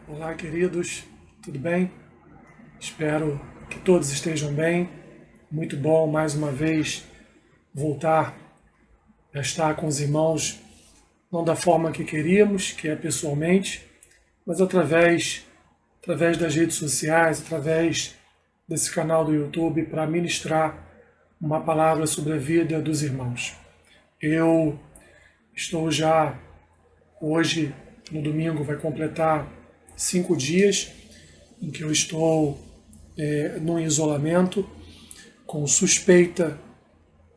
Olá, queridos, tudo bem? Espero que todos estejam bem. Muito bom mais uma vez voltar a estar com os irmãos, não da forma que queríamos, que é pessoalmente, mas através das redes sociais, através desse canal do YouTube, para ministrar uma palavra sobre a vida dos irmãos. Eu estou já, hoje, no domingo, vai completar 5 dias em que eu estou num isolamento com suspeita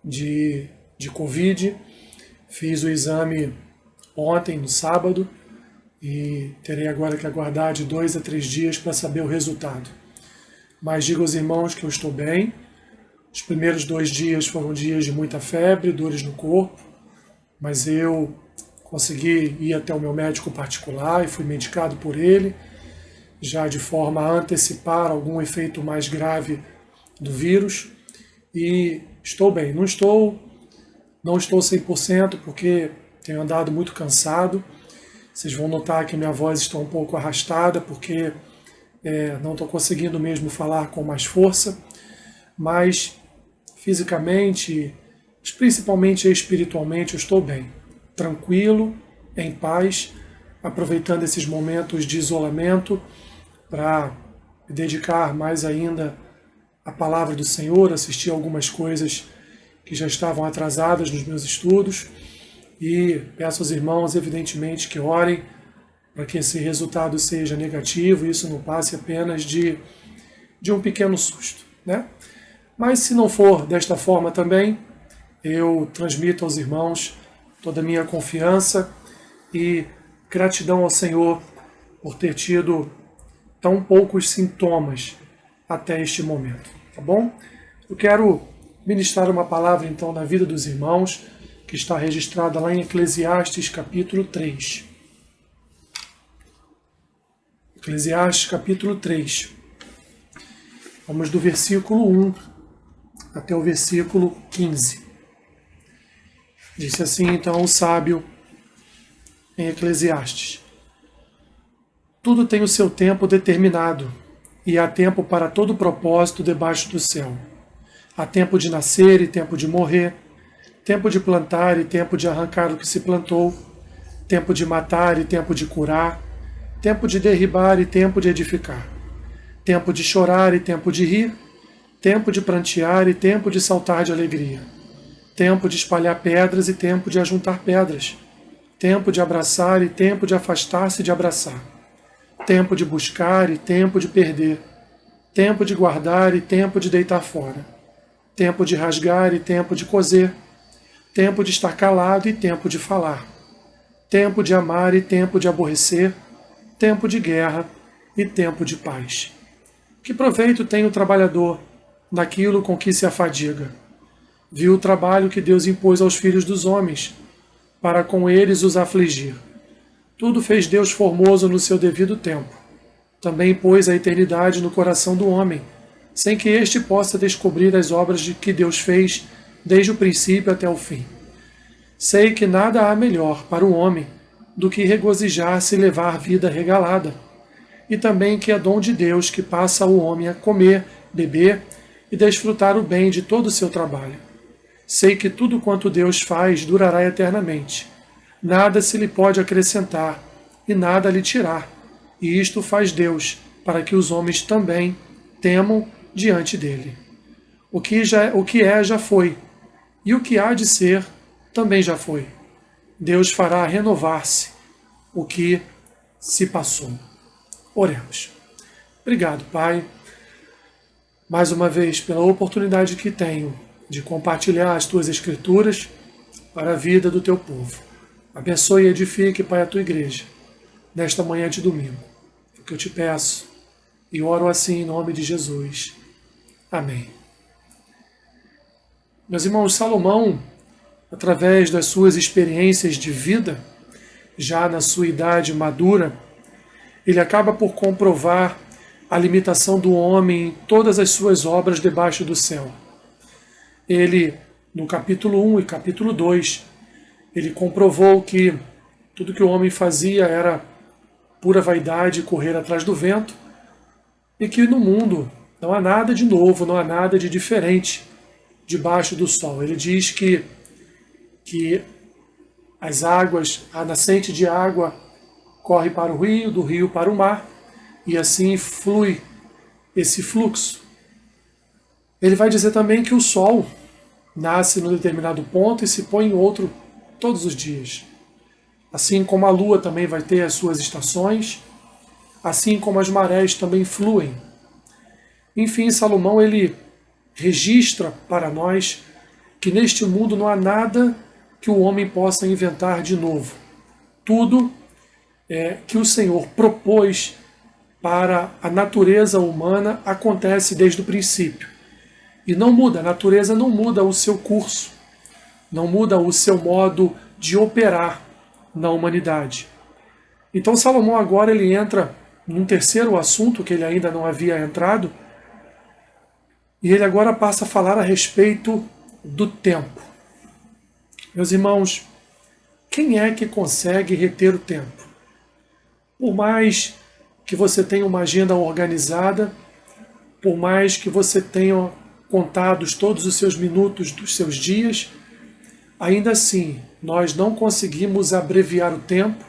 de Covid. Fiz o exame ontem, no sábado, e terei agora que aguardar de 2 a 3 dias para saber o resultado. Mas digo aos irmãos que eu estou bem. Os primeiros 2 dias foram dias de muita febre, dores no corpo, mas eu consegui ir até o meu médico particular e fui medicado por ele, já de forma a antecipar algum efeito mais grave do vírus, e estou bem. Não estou 100% porque tenho andado muito cansado. Vocês vão notar que minha voz está um pouco arrastada porque não estou conseguindo mesmo falar com mais força, mas fisicamente, mas principalmente espiritualmente, eu estou bem, tranquilo, em paz, aproveitando esses momentos de isolamento para me dedicar mais ainda à palavra do Senhor, assistir algumas coisas que já estavam atrasadas nos meus estudos, e peço aos irmãos, evidentemente, que orem para que esse resultado seja negativo e isso não passe apenas de um pequeno susto, né? Mas se não for desta forma também, eu transmito aos irmãos toda a minha confiança e gratidão ao Senhor por ter tido tão poucos sintomas até este momento, tá bom? Eu quero ministrar uma palavra então na vida dos irmãos, que está registrada lá em Eclesiastes capítulo 3. Eclesiastes capítulo 3. Vamos do versículo 1 até o versículo 15. Disse assim então o sábio em Eclesiastes: tudo tem o seu tempo determinado, e há tempo para todo propósito debaixo do céu. Há tempo de nascer e tempo de morrer, tempo de plantar e tempo de arrancar o que se plantou, tempo de matar e tempo de curar, tempo de derribar e tempo de edificar, tempo de chorar e tempo de rir, tempo de prantear e tempo de saltar de alegria, tempo de espalhar pedras e tempo de ajuntar pedras, tempo de abraçar e tempo de afastar-se de abraçar, tempo de buscar e tempo de perder, tempo de guardar e tempo de deitar fora, tempo de rasgar e tempo de coser, tempo de estar calado e tempo de falar, tempo de amar e tempo de aborrecer, tempo de guerra e tempo de paz. Que proveito tem o trabalhador naquilo com que se afadiga? Viu o trabalho que Deus impôs aos filhos dos homens, para com eles os afligir. Tudo fez Deus formoso no seu devido tempo. Também pôs a eternidade no coração do homem, sem que este possa descobrir as obras que Deus fez desde o princípio até o fim. Sei que nada há melhor para o homem do que regozijar-se e levar vida regalada, e também que é dom de Deus que passa o homem a comer, beber e desfrutar o bem de todo o seu trabalho. Sei que tudo quanto Deus faz durará eternamente. Nada se lhe pode acrescentar e nada lhe tirar, e isto faz Deus para que os homens também temam diante dele. O que é já foi, e o que há de ser também já foi. Deus fará renovar-se o que se passou. Oremos. Obrigado, Pai, mais uma vez pela oportunidade que tenho de compartilhar as Tuas Escrituras para a vida do Teu povo. Abençoe e edifique, Pai, a Tua Igreja, nesta manhã de domingo. É o que eu te peço e oro assim em nome de Jesus. Amém. Meus irmãos, Salomão, através das suas experiências de vida, já na sua idade madura, ele acaba por comprovar a limitação do homem em todas as suas obras debaixo do céu. Ele, no capítulo 1 e capítulo 2, ele comprovou que tudo que o homem fazia era pura vaidade, correr atrás do vento, e que no mundo não há nada de novo, não há nada de diferente debaixo do sol. Ele diz que as águas, a nascente de água corre para o rio, do rio para o mar, e assim flui esse fluxo. Ele vai dizer também que o sol nasce num determinado ponto e se põe em outro todos os dias. Assim como a lua também vai ter as suas estações, assim como as marés também fluem. Enfim, Salomão ele registra para nós que neste mundo não há nada que o homem possa inventar de novo. Tudo que o Senhor propôs para a natureza humana acontece desde o princípio. E não muda, a natureza não muda o seu curso, não muda o seu modo de operar na humanidade. Então Salomão agora ele entra num terceiro assunto que ele ainda não havia entrado, e ele agora passa a falar a respeito do tempo. Meus irmãos, quem é que consegue reter o tempo? Por mais que você tenha uma agenda organizada, por mais que você tenha contados todos os seus minutos dos seus dias, ainda assim nós não conseguimos abreviar o tempo,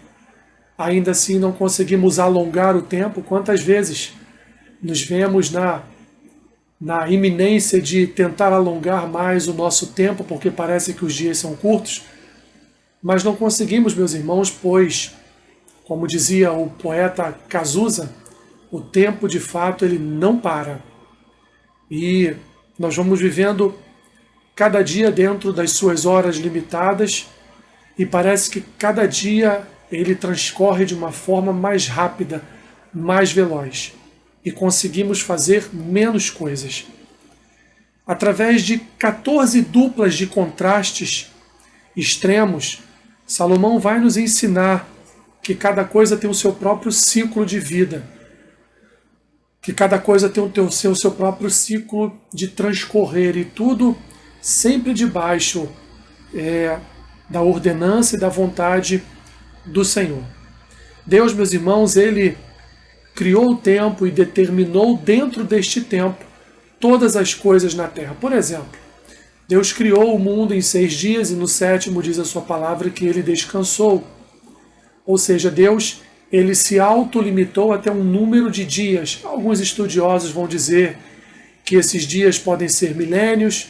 ainda assim não conseguimos alongar o tempo. Quantas vezes nos vemos na iminência de tentar alongar mais o nosso tempo, porque parece que os dias são curtos, mas não conseguimos, meus irmãos, pois, como dizia o poeta Cazuza, o tempo de fato ele não para. E nós vamos vivendo cada dia dentro das suas horas limitadas e parece que cada dia ele transcorre de uma forma mais rápida, mais veloz. E conseguimos fazer menos coisas. Através de 14 duplas de contrastes extremos, Salomão vai nos ensinar que cada coisa tem o seu próprio ciclo de vida, que cada coisa tem o seu próprio ciclo de transcorrer, e tudo sempre debaixo da ordenança e da vontade do Senhor. Deus, meus irmãos, ele criou o tempo e determinou dentro deste tempo todas as coisas na terra. Por exemplo, Deus criou o mundo em 6 dias e no 7º diz a sua palavra que ele descansou. Ou seja, Deus ele se autolimitou até um número de dias. Alguns estudiosos vão dizer que esses dias podem ser milênios,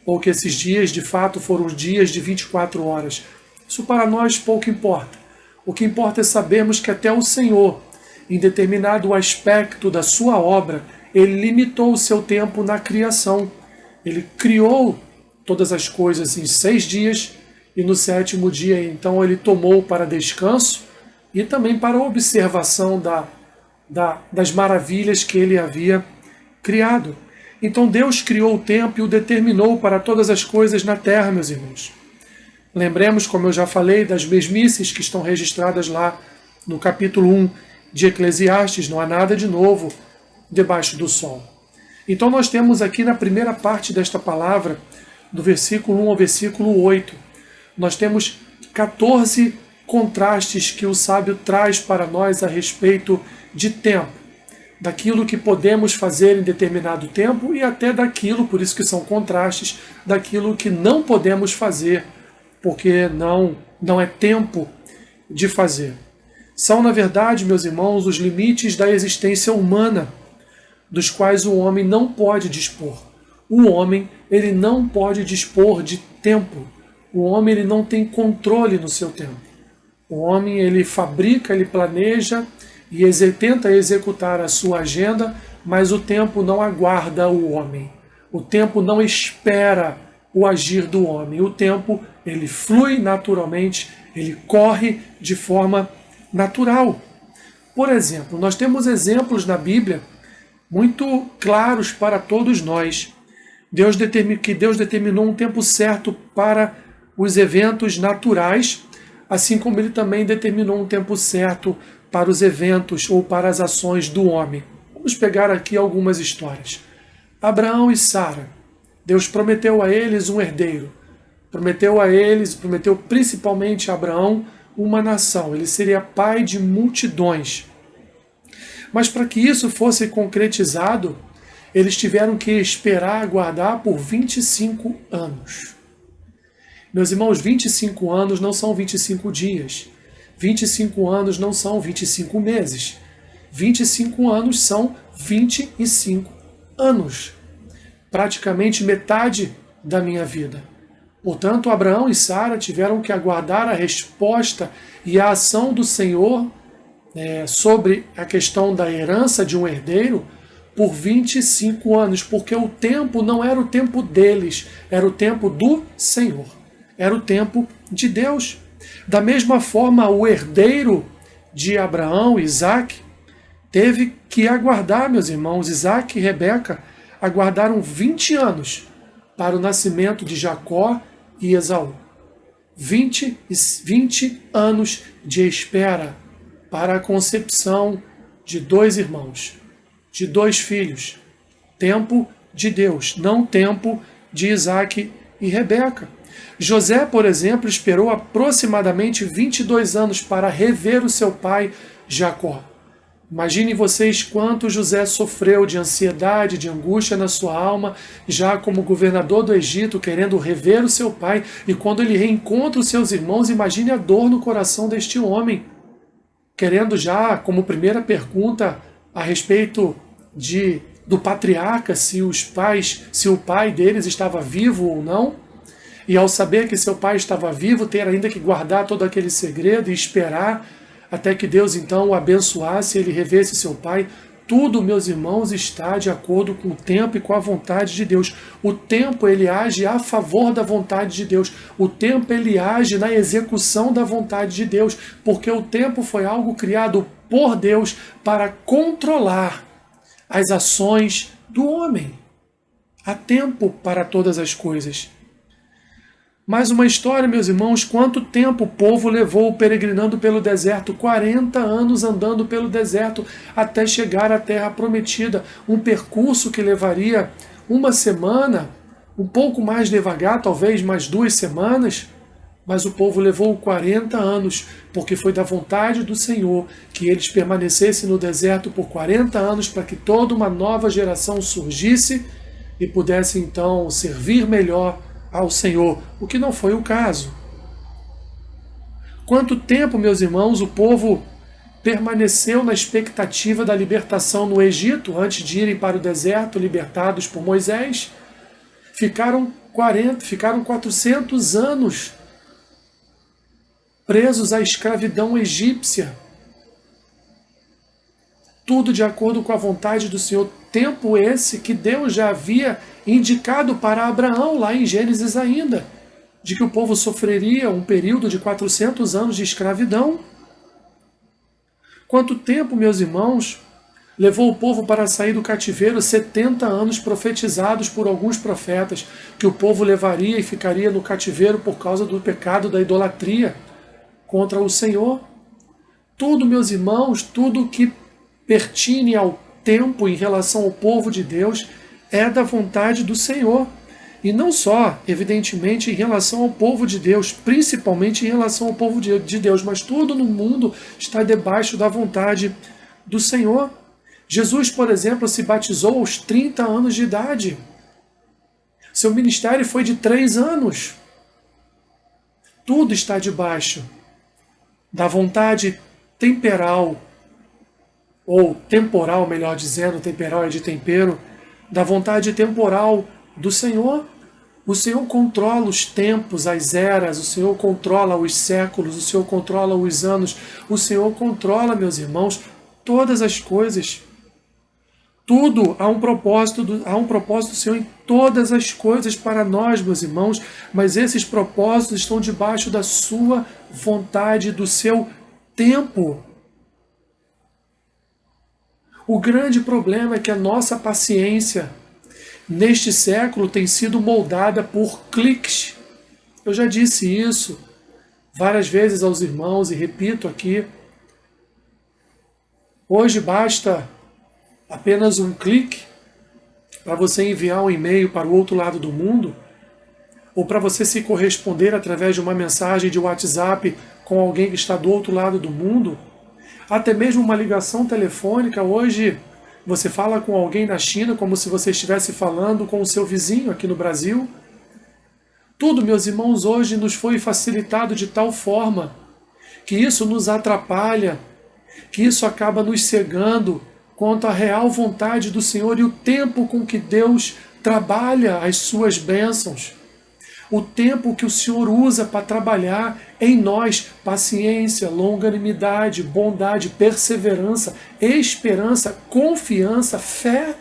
ou que esses dias de fato foram os dias de 24 horas. Isso para nós pouco importa. O que importa é sabermos que até o Senhor, em determinado aspecto da sua obra, ele limitou o seu tempo na criação. Ele criou todas as coisas em 6 dias e no 7º dia, então, ele tomou para descanso e também para observação das maravilhas que ele havia criado. Então Deus criou o tempo e o determinou para todas as coisas na terra, meus irmãos. Lembremos, como eu já falei, das mesmices que estão registradas lá no capítulo 1 de Eclesiastes. Não há nada de novo debaixo do sol. Então nós temos aqui na primeira parte desta palavra, do versículo 1 ao versículo 8, nós temos 14 contrastes que o sábio traz para nós a respeito de tempo, daquilo que podemos fazer em determinado tempo e até daquilo, por isso que são contrastes, daquilo que não podemos fazer, porque não é tempo de fazer. São, na verdade, meus irmãos, os limites da existência humana, dos quais o homem não pode dispor. O homem, ele não pode dispor de tempo. O homem, ele não tem controle no seu tempo. O homem, ele fabrica, ele planeja e tenta executar a sua agenda, mas o tempo não aguarda o homem. O tempo não espera o agir do homem. O tempo, ele flui naturalmente, ele corre de forma natural. Por exemplo, nós temos exemplos na Bíblia muito claros para todos nós. Deus determinou um tempo certo para os eventos naturais, assim como ele também determinou um tempo certo para os eventos ou para as ações do homem. Vamos pegar aqui algumas histórias. Abraão e Sara. Deus prometeu a eles um herdeiro. Prometeu principalmente a Abraão uma nação, ele seria pai de multidões. Mas para que isso fosse concretizado, eles tiveram que esperar, aguardar por 25 anos. Meus irmãos, 25 anos não são 25 dias. 25 anos não são 25 meses. 25 anos são 25 anos. Praticamente metade da minha vida. Portanto, Abraão e Sara tiveram que aguardar a resposta e a ação do Senhor sobre a questão da herança de um herdeiro por 25 anos, porque o tempo não era o tempo deles, era o tempo do Senhor, era o tempo de Deus. Da mesma forma, o herdeiro de Abraão, Isaac, teve que aguardar, meus irmãos. Isaac e Rebeca aguardaram 20 anos para o nascimento de Jacó e Esaú. 20 anos de espera para a concepção de dois irmãos, de dois filhos. Tempo de Deus, não tempo de Isaac e Rebeca. José, por exemplo, esperou aproximadamente 22 anos para rever o seu pai Jacó. Imaginem vocês quanto José sofreu de ansiedade, de angústia na sua alma, já como governador do Egito, querendo rever o seu pai, e quando ele reencontra os seus irmãos, imagine a dor no coração deste homem, querendo já, como primeira pergunta, a respeito do patriarca, se o pai deles estava vivo ou não, e ao saber que seu pai estava vivo, ter ainda que guardar todo aquele segredo e esperar até que Deus então o abençoasse e ele revesse seu pai. Tudo, meus irmãos, está de acordo com o tempo e com a vontade de Deus. O tempo, ele age a favor da vontade de Deus. O tempo, ele age na execução da vontade de Deus, porque o tempo foi algo criado por Deus para controlar as ações do homem. Há tempo para todas as coisas. Mais uma história, meus irmãos, quanto tempo o povo levou peregrinando pelo deserto? 40 anos andando pelo deserto até chegar à terra prometida. Um percurso que levaria uma semana, um pouco mais devagar, talvez mais 2 semanas, mas o povo levou 40 anos, porque foi da vontade do Senhor que eles permanecessem no deserto por 40 anos para que toda uma nova geração surgisse e pudesse então servir melhor ao Senhor, o que não foi o caso. Quanto tempo, meus irmãos, o povo permaneceu na expectativa da libertação no Egito, antes de irem para o deserto, libertados por Moisés? Ficaram 400 anos presos à escravidão egípcia. Tudo de acordo com a vontade do Senhor. Tempo esse que Deus já havia indicado para Abraão, lá em Gênesis ainda, de que o povo sofreria um período de 400 anos de escravidão. Quanto tempo, meus irmãos, levou o povo para sair do cativeiro? 70 anos profetizados por alguns profetas, que o povo levaria e ficaria no cativeiro por causa do pecado da idolatria contra o Senhor. Tudo, meus irmãos, tudo que pertine ao tempo em relação ao povo de Deus é da vontade do Senhor. E não só, evidentemente, em relação ao povo de Deus, principalmente em relação ao povo de Deus, mas tudo no mundo está debaixo da vontade do Senhor. Jesus, por exemplo, se batizou aos 30 anos de idade. Seu ministério foi de 3 anos. Tudo está debaixo da vontade temporal, ou temporal, melhor dizendo, temporal é de tempero, da vontade temporal do Senhor. O Senhor controla os tempos, as eras, o Senhor controla os séculos, o Senhor controla os anos, o Senhor controla, meus irmãos, todas as coisas. Tudo há um propósito do Senhor em todas as coisas para nós, meus irmãos, mas esses propósitos estão debaixo da sua vontade, do seu tempo. O grande problema é que a nossa paciência neste século tem sido moldada por cliques. Eu já disse isso várias vezes aos irmãos e repito aqui. Hoje basta apenas um clique para você enviar um e-mail para o outro lado do mundo, ou para você se corresponder através de uma mensagem de WhatsApp com alguém que está do outro lado do mundo, até mesmo uma ligação telefônica. Hoje você fala com alguém na China como se você estivesse falando com o seu vizinho aqui no Brasil. Tudo, meus irmãos, hoje nos foi facilitado de tal forma que isso nos atrapalha, que isso acaba nos cegando quanto à real vontade do Senhor e o tempo com que Deus trabalha as suas bênçãos. O tempo que o Senhor usa para trabalhar em nós paciência, longanimidade, bondade, perseverança, esperança, confiança, fé.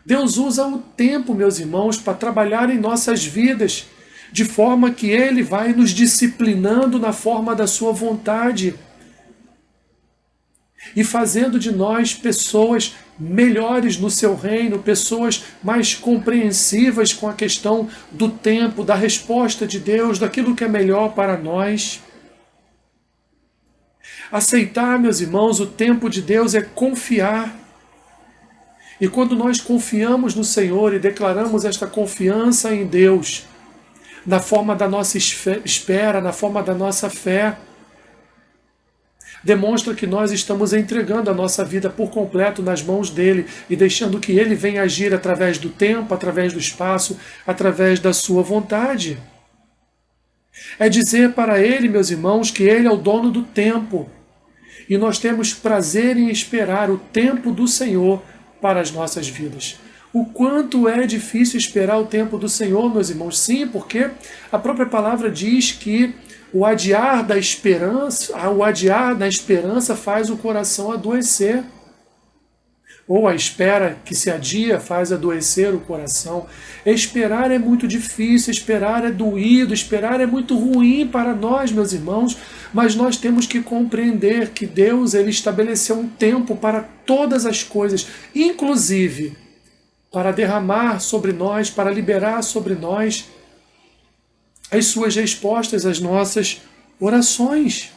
Deus usa o tempo, meus irmãos, para trabalhar em nossas vidas, de forma que Ele vai nos disciplinando na forma da sua vontade e fazendo de nós pessoas melhores no seu reino, pessoas mais compreensivas com a questão do tempo, da resposta de Deus, daquilo que é melhor para nós. Aceitar, meus irmãos, o tempo de Deus é confiar. E quando nós confiamos no Senhor e declaramos esta confiança em Deus, na forma da nossa espera, na forma da nossa fé, demonstra que nós estamos entregando a nossa vida por completo nas mãos dele e deixando que ele venha agir através do tempo, através do espaço, através da sua vontade. É dizer para ele, meus irmãos, que ele é o dono do tempo e nós temos prazer em esperar o tempo do Senhor para as nossas vidas. O quanto é difícil esperar o tempo do Senhor, meus irmãos. Sim, porque a própria palavra diz que o adiar da esperança faz o coração adoecer. Ou a espera que se adia faz adoecer o coração. Esperar é muito difícil, esperar é doído, esperar é muito ruim para nós, meus irmãos, mas nós temos que compreender que Deus ele estabeleceu um tempo para todas as coisas, inclusive para derramar sobre nós, para liberar sobre nós as suas respostas às nossas orações.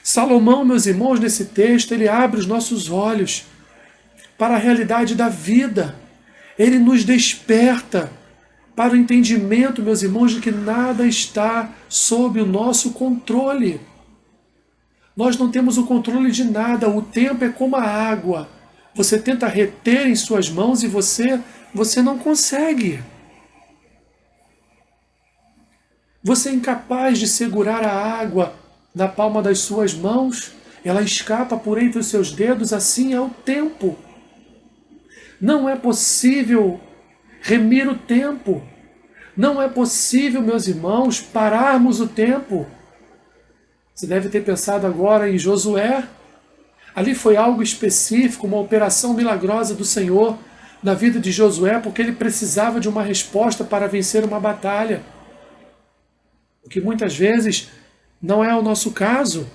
Salomão, meus irmãos, nesse texto, ele abre os nossos olhos para a realidade da vida. Ele nos desperta para o entendimento, meus irmãos, de que nada está sob o nosso controle. Nós não temos o controle de nada. O tempo é como a água. Você tenta reter em suas mãos e você não consegue. Você é incapaz de segurar a água na palma das suas mãos. Ela escapa por entre os seus dedos. Assim é o tempo. Não é possível remir o tempo. Não é possível, meus irmãos, pararmos o tempo. Você deve ter pensado agora em Josué. Ali foi algo específico, uma operação milagrosa do Senhor na vida de Josué, porque ele precisava de uma resposta para vencer uma batalha. O que muitas vezes não é o nosso caso.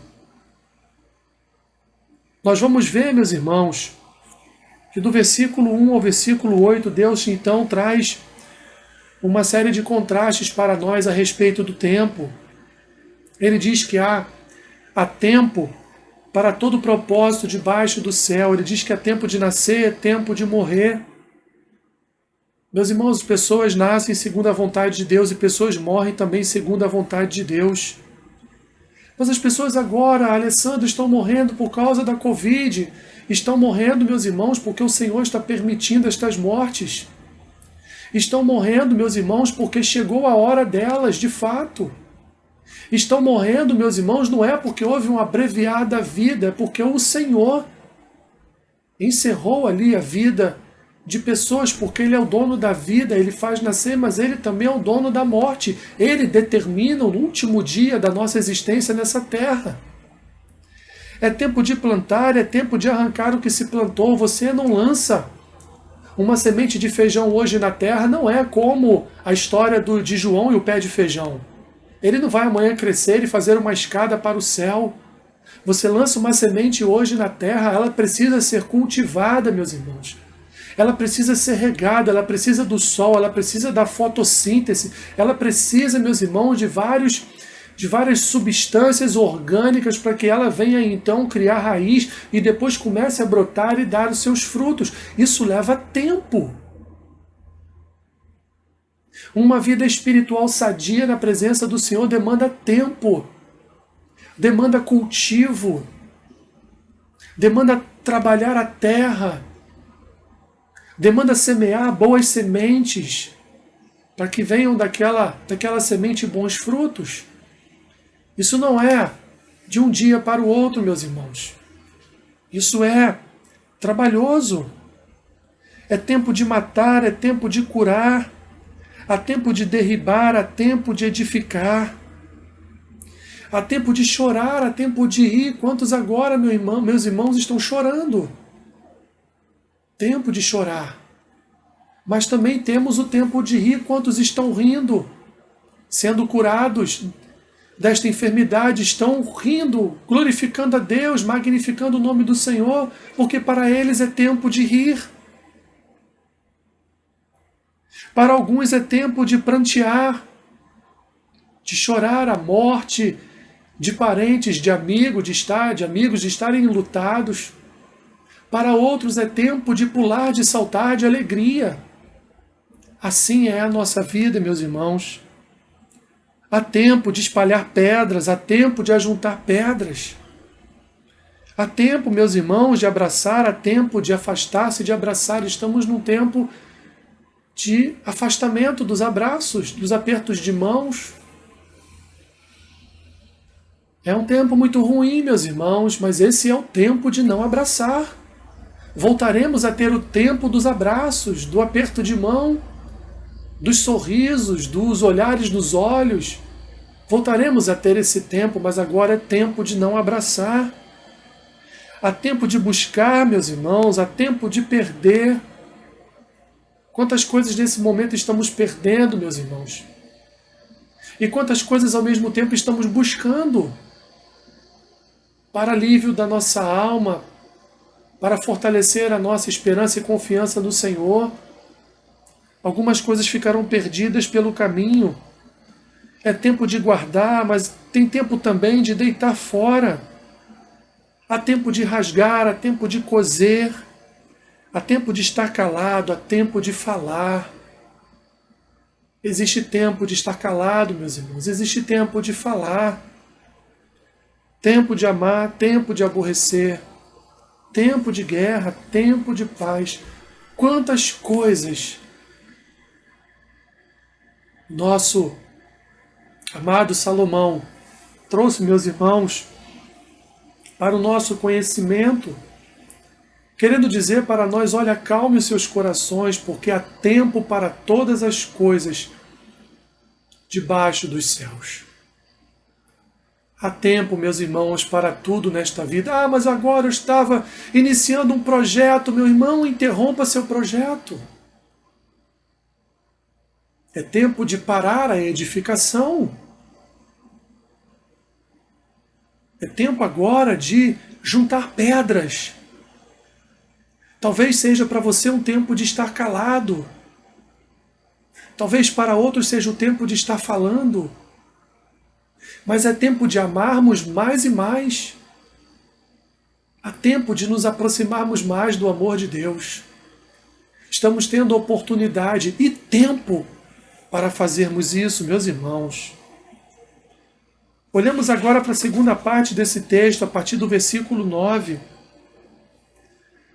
Nós vamos ver, meus irmãos, que do versículo 1 ao versículo 8, Deus então traz uma série de contrastes para nós a respeito do tempo. Ele diz que há tempo para todo propósito debaixo do céu. Ele diz que há tempo de nascer, é tempo de morrer. Meus irmãos, pessoas nascem segundo a vontade de Deus e pessoas morrem também segundo a vontade de Deus. Mas as pessoas agora, Alessandro, estão morrendo por causa da Covid. Estão morrendo, meus irmãos, porque o Senhor está permitindo estas mortes. Estão morrendo, meus irmãos, porque chegou a hora delas, de fato. Estão morrendo, meus irmãos, não é porque houve uma abreviada vida, é porque o Senhor encerrou ali a vida de pessoas, porque Ele é o dono da vida, Ele faz nascer, mas Ele também é o dono da morte. Ele determina o último dia da nossa existência nessa terra. É tempo de plantar, é tempo de arrancar o que se plantou. Você não lança uma semente de feijão hoje na terra, não é como a história de João e o pé de feijão. Ele não vai amanhã crescer e fazer uma escada para o céu. Você lança uma semente hoje na terra, ela precisa ser cultivada, meus irmãos. Ela precisa ser regada, ela precisa do sol, ela precisa da fotossíntese, ela precisa, meus irmãos, de várias substâncias orgânicas para que ela venha então criar raiz e depois comece a brotar e dar os seus frutos. Isso leva tempo. Uma vida espiritual sadia na presença do Senhor demanda tempo. demanda cultivo, demanda trabalhar a terra, demanda semear boas sementes, para que venham daquela semente bons frutos. Isso não é de um dia para o outro, meus irmãos. Isso é trabalhoso. É tempo de matar, é tempo de curar, há tempo de derribar, há tempo de edificar. Há tempo de chorar, há tempo de rir. Quantos agora, meus irmãos, estão chorando? Tempo de chorar. Mas também temos o tempo de rir. Quantos estão rindo, sendo curados desta enfermidade, estão rindo, glorificando a Deus, magnificando o nome do Senhor, porque para eles é tempo de rir. Para alguns é tempo de prantear, de chorar a morte de parentes, de amigos, de estarem enlutados. Para outros é tempo de pular, de saltar de alegria. Assim é a nossa vida, meus irmãos. Há tempo de espalhar pedras, há tempo de ajuntar pedras. Há tempo, meus irmãos, de abraçar, há tempo de afastar-se de abraçar. Estamos num tempo de afastamento dos abraços, dos apertos de mãos. É um tempo muito ruim, meus irmãos, mas esse é o tempo de não abraçar. Voltaremos a ter o tempo dos abraços, do aperto de mão, dos sorrisos, dos olhares nos olhos. Voltaremos a ter esse tempo, mas agora é tempo de não abraçar. Há tempo de buscar, meus irmãos, há tempo de perder. Quantas coisas nesse momento estamos perdendo, meus irmãos? E quantas coisas ao mesmo tempo estamos buscando para alívio da nossa alma, para fortalecer a nossa esperança e confiança no Senhor. Algumas coisas ficarão perdidas pelo caminho. É tempo de guardar, mas tem tempo também de deitar fora. Há tempo de rasgar, há tempo de coser, há tempo de estar calado, há tempo de falar. Existe tempo de estar calado, meus irmãos, existe tempo de falar. Tempo de amar, tempo de aborrecer. Tempo de guerra, tempo de paz. Quantas coisas nosso amado Salomão trouxe, meus irmãos, para o nosso conhecimento, querendo dizer para nós: olha, acalme os seus corações, porque há tempo para todas as coisas debaixo dos céus. Há tempo, meus irmãos, para tudo nesta vida. Ah, mas agora eu estava iniciando um projeto. Meu irmão, interrompa seu projeto. É tempo de parar a edificação. É tempo agora de juntar pedras. Talvez seja para você um tempo de estar calado. Talvez para outros seja o tempo de estar falando. Mas é tempo de amarmos mais e mais. Há tempo de nos aproximarmos mais do amor de Deus. Estamos tendo oportunidade e tempo para fazermos isso, meus irmãos. Olhamos agora para a segunda parte desse texto, a partir do versículo 9.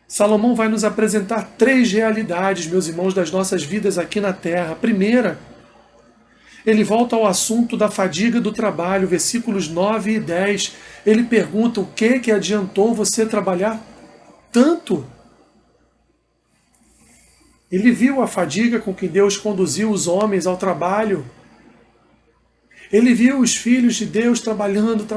Salomão vai nos apresentar 3 realidades, meus irmãos, das nossas vidas aqui na terra. A primeira, ele volta ao assunto da fadiga do trabalho, versículos 9 e 10. Ele pergunta: o que adiantou você trabalhar tanto? Ele viu a fadiga com que Deus conduziu os homens ao trabalho. Ele viu os filhos de Deus trabalhando.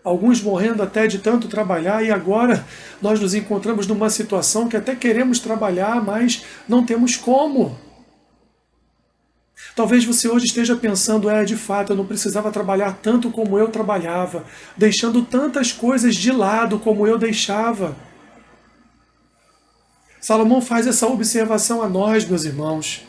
Alguns morrendo até de tanto trabalhar, e agora nós nos encontramos numa situação que até queremos trabalhar, mas não temos como. Talvez você hoje esteja pensando: de fato, eu não precisava trabalhar tanto como eu trabalhava, deixando tantas coisas de lado como eu deixava. Salomão faz essa observação a nós, meus irmãos,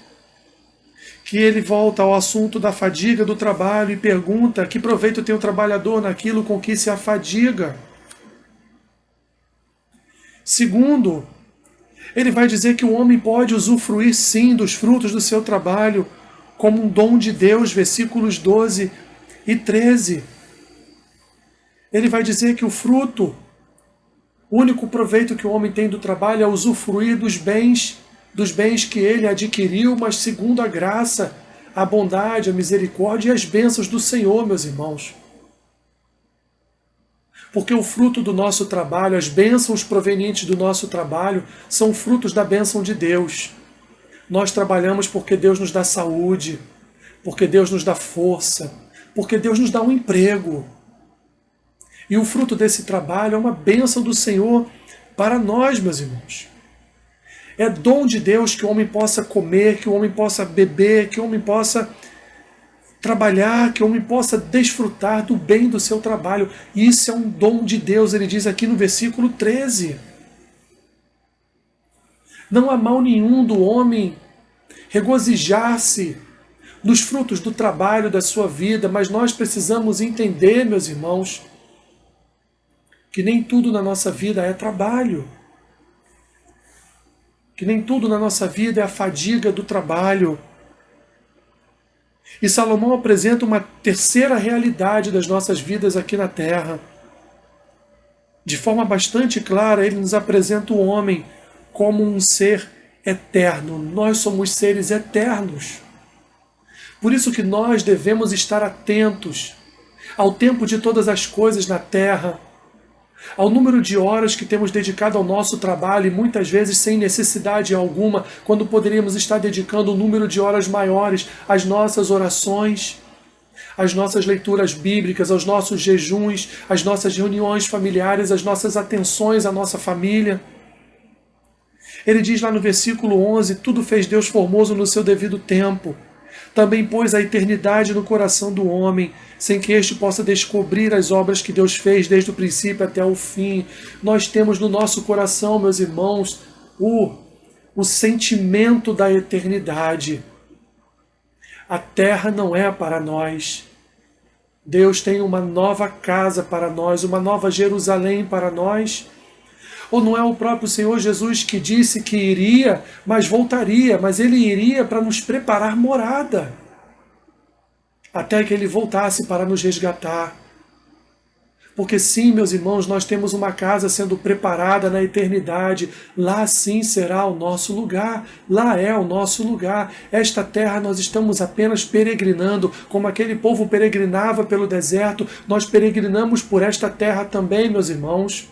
que ele volta ao assunto da fadiga do trabalho e pergunta: que proveito tem o trabalhador naquilo com que se afadiga? Segundo, ele vai dizer que o homem pode usufruir sim dos frutos do seu trabalho como um dom de Deus, versículos 12 e 13. Ele vai dizer que o fruto, o único proveito que o homem tem do trabalho é usufruir dos bens que ele adquiriu, mas segundo a graça, a bondade, a misericórdia e as bênçãos do Senhor, meus irmãos. Porque o fruto do nosso trabalho, as bênçãos provenientes do nosso trabalho, são frutos da bênção de Deus. Nós trabalhamos porque Deus nos dá saúde, porque Deus nos dá força, porque Deus nos dá um emprego. E o fruto desse trabalho é uma bênção do Senhor para nós, meus irmãos. É dom de Deus que o homem possa comer, que o homem possa beber, que o homem possa trabalhar, que o homem possa desfrutar do bem do seu trabalho. Isso é um dom de Deus, ele diz aqui no versículo 13. Não há mal nenhum do homem regozijar-se nos frutos do trabalho da sua vida, mas nós precisamos entender, meus irmãos, que nem tudo na nossa vida é trabalho. Que nem tudo na nossa vida é a fadiga do trabalho. E Salomão apresenta uma terceira realidade das nossas vidas aqui na Terra. De forma bastante clara, ele nos apresenta o homem como um ser eterno. Nós somos seres eternos. Por isso que nós devemos estar atentos ao tempo de todas as coisas na Terra, ao número de horas que temos dedicado ao nosso trabalho, e muitas vezes sem necessidade alguma, quando poderíamos estar dedicando um número de horas maiores às nossas orações, às nossas leituras bíblicas, aos nossos jejuns, às nossas reuniões familiares, às nossas atenções à nossa família. Ele diz lá no versículo 11, tudo fez Deus formoso no seu devido tempo. Também pôs a eternidade no coração do homem, sem que este possa descobrir as obras que Deus fez desde o princípio até o fim. Nós temos no nosso coração, meus irmãos, o sentimento da eternidade. A terra não é para nós. Deus tem uma nova casa para nós, uma nova Jerusalém para nós. Ou não é o próprio Senhor Jesus que disse que iria, mas voltaria, mas ele iria para nos preparar morada, até que ele voltasse para nos resgatar. Porque sim, meus irmãos, nós temos uma casa sendo preparada na eternidade. Lá sim será o nosso lugar. Lá é o nosso lugar. Esta terra nós estamos apenas peregrinando, como aquele povo peregrinava pelo deserto. Nós peregrinamos por esta terra também, meus irmãos,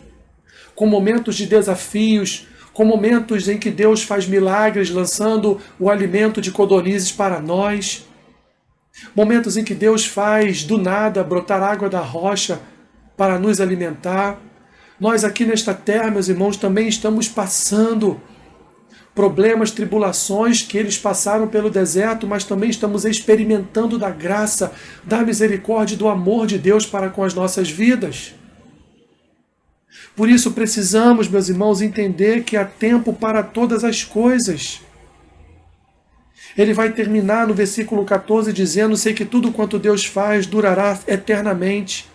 com momentos de desafios, com momentos em que Deus faz milagres, lançando o alimento de codornizes para nós. Momentos em que Deus faz do nada brotar água da rocha para nos alimentar. Nós aqui nesta terra, meus irmãos, também estamos passando problemas, tribulações que eles passaram pelo deserto, mas também estamos experimentando da graça, da misericórdia e do amor de Deus para com as nossas vidas. Por isso precisamos, meus irmãos, entender que há tempo para todas as coisas. Ele vai terminar no versículo 14 dizendo: sei que tudo quanto Deus faz durará eternamente.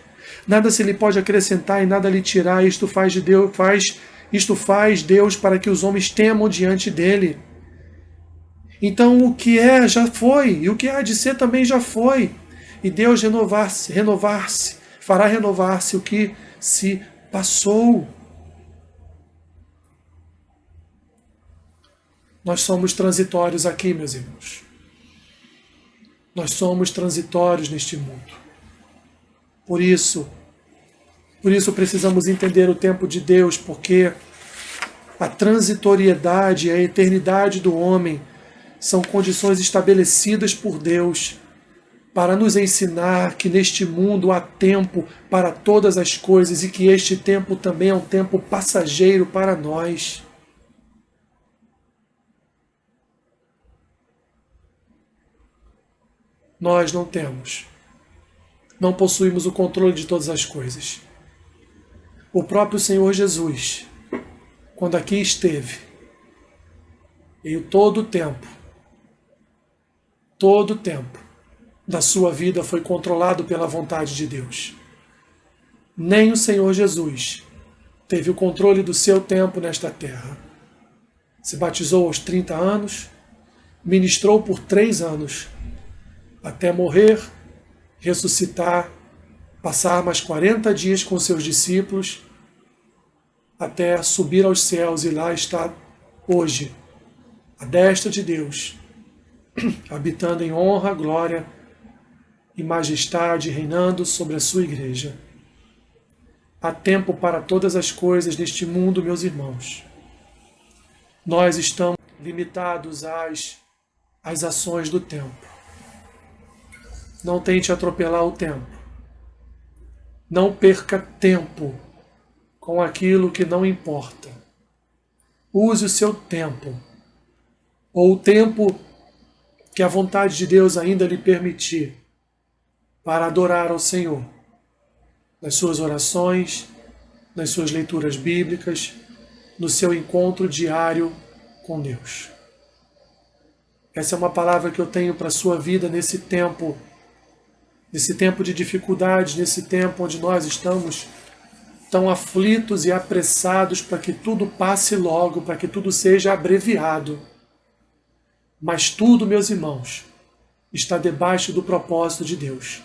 Nada se lhe pode acrescentar e nada lhe tirar. Isto faz Deus para que os homens temam diante dele. Então o que é já foi, e o que há de ser também já foi. E Deus fará renovar-se o que se passou. Nós somos transitórios aqui, meus irmãos. Nós somos transitórios neste mundo. Por isso precisamos entender o tempo de Deus, porque a transitoriedade e a eternidade do homem são condições estabelecidas por Deus para nos ensinar que neste mundo há tempo para todas as coisas e que este tempo também é um tempo passageiro para nós. Nós não possuímos o controle de todas as coisas. O próprio Senhor Jesus, quando aqui esteve, em todo o tempo da sua vida foi controlado pela vontade de Deus. Nem o Senhor Jesus teve o controle do seu tempo nesta terra. Se batizou aos 30 anos, ministrou por 3 anos, até morrer ressuscitar, passar mais 40 dias com seus discípulos, até subir aos céus e lá está hoje, à destra de Deus, habitando em honra, glória e majestade, reinando sobre a sua igreja. Há tempo para todas as coisas neste mundo, meus irmãos. Nós estamos limitados às ações do tempo. Não tente atropelar o tempo. Não perca tempo com aquilo que não importa. Use o seu tempo, ou o tempo que a vontade de Deus ainda lhe permitir, para adorar ao Senhor, nas suas orações, nas suas leituras bíblicas, no seu encontro diário com Deus. Essa é uma palavra que eu tenho para a sua vida nesse tempo de dificuldades, nesse tempo onde nós estamos tão aflitos e apressados para que tudo passe logo, para que tudo seja abreviado. Mas tudo, meus irmãos, está debaixo do propósito de Deus,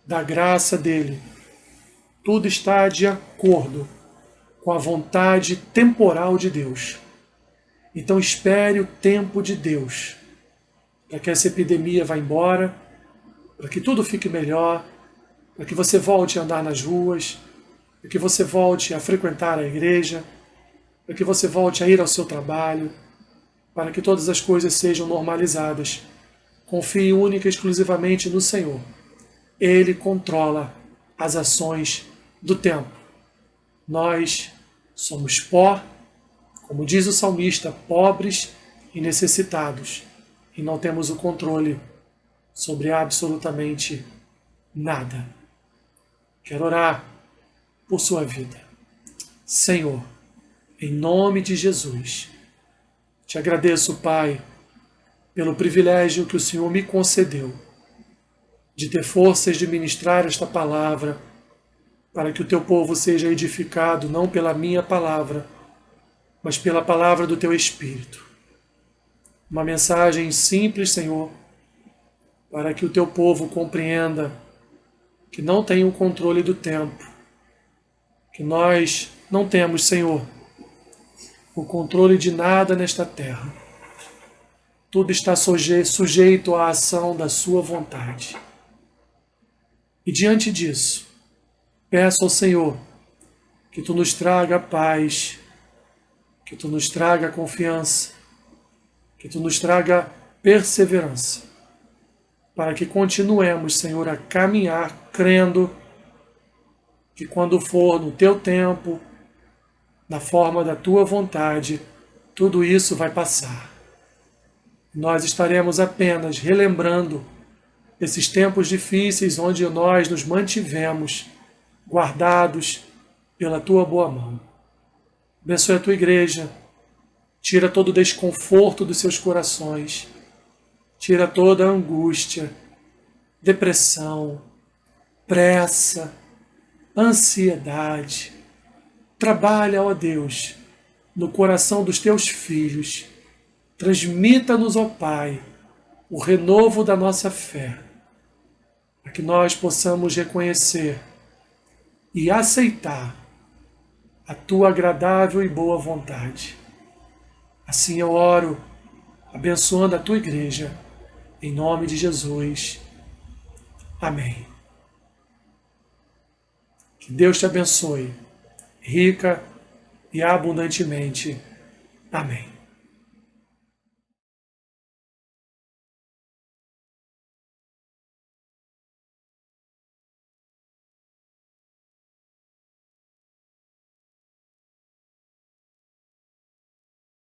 da graça dele. Tudo está de acordo com a vontade temporal de Deus. Então espere o tempo de Deus, para que essa epidemia vá embora, para que tudo fique melhor, para que você volte a andar nas ruas, para que você volte a frequentar a igreja, para que você volte a ir ao seu trabalho, para que todas as coisas sejam normalizadas. Confie única e exclusivamente no Senhor. Ele controla as ações do tempo. Nós somos pó, como diz o salmista, pobres e necessitados, e não temos o controle sobre absolutamente nada. Quero orar por sua vida. Senhor, em nome de Jesus, te agradeço, Pai, pelo privilégio que o Senhor me concedeu de ter forças de ministrar esta palavra, para que o teu povo seja edificado não pela minha palavra, mas pela palavra do teu Espírito. Uma mensagem simples, Senhor, para que o teu povo compreenda que não tem o controle do tempo, que nós não temos, Senhor, o controle de nada nesta terra. Tudo está sujeito à ação da sua vontade. E diante disso, peço ao Senhor que tu nos traga paz, que tu nos traga confiança, que tu nos traga perseverança, para que continuemos, Senhor, a caminhar crendo que quando for no teu tempo, na forma da tua vontade, tudo isso vai passar. Nós estaremos apenas relembrando esses tempos difíceis onde nós nos mantivemos guardados pela tua boa mão. Abençoe a tua igreja, tira todo o desconforto dos seus corações, tira toda a angústia, depressão, pressa, ansiedade. Trabalha, ó Deus, no coração dos teus filhos. Transmita-nos, ó Pai, o renovo da nossa fé, para que nós possamos reconhecer e aceitar a tua agradável e boa vontade. Assim eu oro, abençoando a tua igreja, em nome de Jesus. Amém. Que Deus te abençoe, rica e abundantemente. Amém.